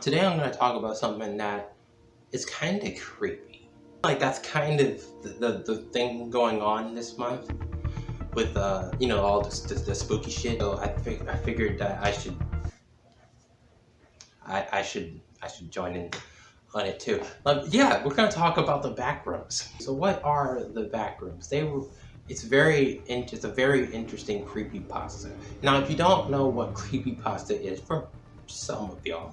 Today I'm going to talk about something that is kind of creepy. Like that's kind of the thing going on this month with all the spooky shit. So I figured that I should join in on it too. Yeah, we're going to talk about the backrooms. So what are the backrooms? It's a very interesting creepypasta. Now, if you don't know what creepypasta is, for some of y'all,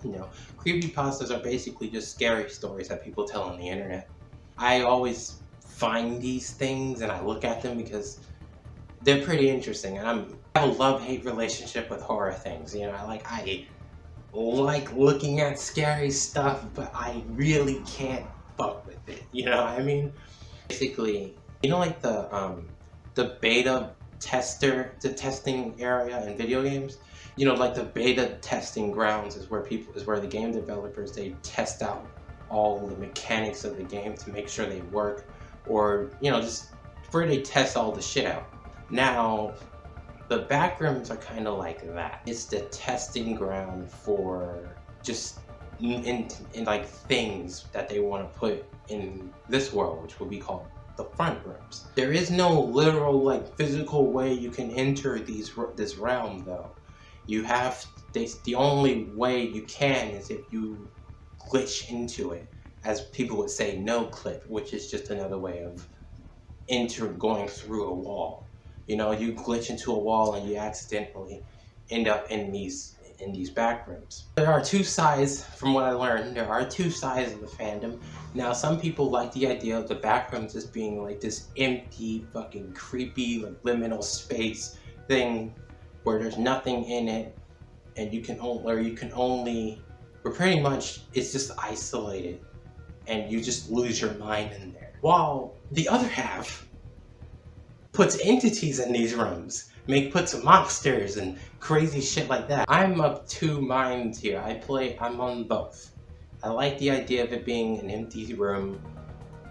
creepypastas are basically just scary stories that people tell on the internet. I always find these things and I look at them because they're pretty interesting. And I have a love-hate relationship with horror things. I like looking at scary stuff, but I really can't fuck with it. You know what I mean? Basically, like the beta tester, the testing area in video games. Like the beta testing grounds is where the game developers, they test out all the mechanics of the game to make sure they work, or just where they test all the shit out. Now, the backrooms are kind of like that. It's the testing ground for just in like things that they want to put in this world, which will be called the front rooms. There is no literal like physical way you can enter this realm though. The only way you can is if you glitch into it, as people would say, no clip, which is just another way of going through a wall. You glitch into a wall and you accidentally end up in these back rooms. There are two sides, from what I learned, there are two sides of the fandom. Now, some people like the idea of the back rooms as being like this empty, fucking creepy, like liminal space thing where there's nothing in it, and or pretty much it's just isolated, and you just lose your mind in there. While the other half puts entities in these rooms, puts monsters and crazy shit like that. I'm of two minds here. I'm on both. I like the idea of it being an empty room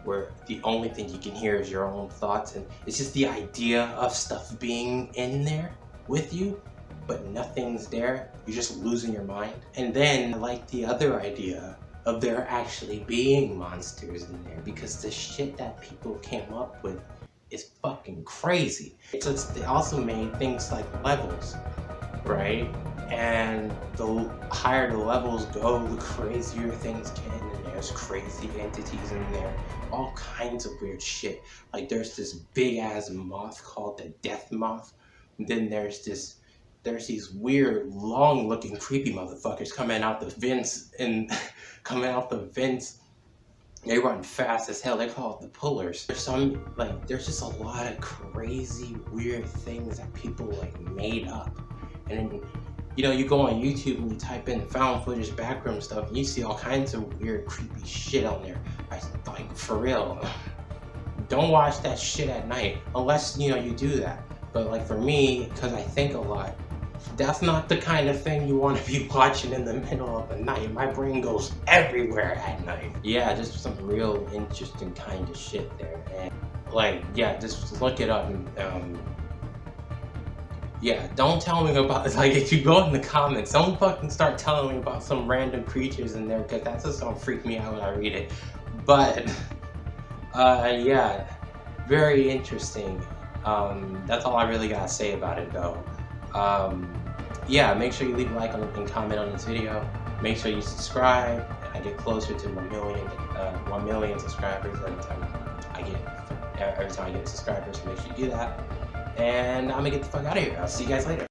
where the only thing you can hear is your own thoughts, and it's just the idea of stuff being in there with you, but nothing's there. You're just losing your mind. And then I like the other idea of there actually being monsters in there, because the shit that people came up with is fucking crazy. They also made things like levels, right? And the higher the levels go, the crazier things get, and there's crazy entities in there, all kinds of weird shit. Like there's this big ass moth called the death moth, and then there's these weird long looking creepy motherfuckers coming out the vents They run fast as hell. They call it the pullers. There's just a lot of crazy, weird things that people like made up. And then, you go on YouTube and you type in found footage backroom stuff, and you see all kinds of weird, creepy shit on there. Like for real. Don't watch that shit at night unless you do that. But like for me, because I think a lot, that's not the kind of thing you want to be watching in the middle of the night. My brain goes everywhere at night. Yeah, just some real interesting kind of shit there. And just look it up. And, don't tell me about, if you go in the comments, don't fucking start telling me about some random creatures in there, because that's just gonna freak me out when I read it. But, very interesting. That's all I really gotta say about it though. Make sure you leave a like and comment on this video. Make sure you subscribe. I get closer to 1 million subscribers every time I get subscribers. So make sure you do that. And I'm gonna get the fuck out of here. I'll see you guys later.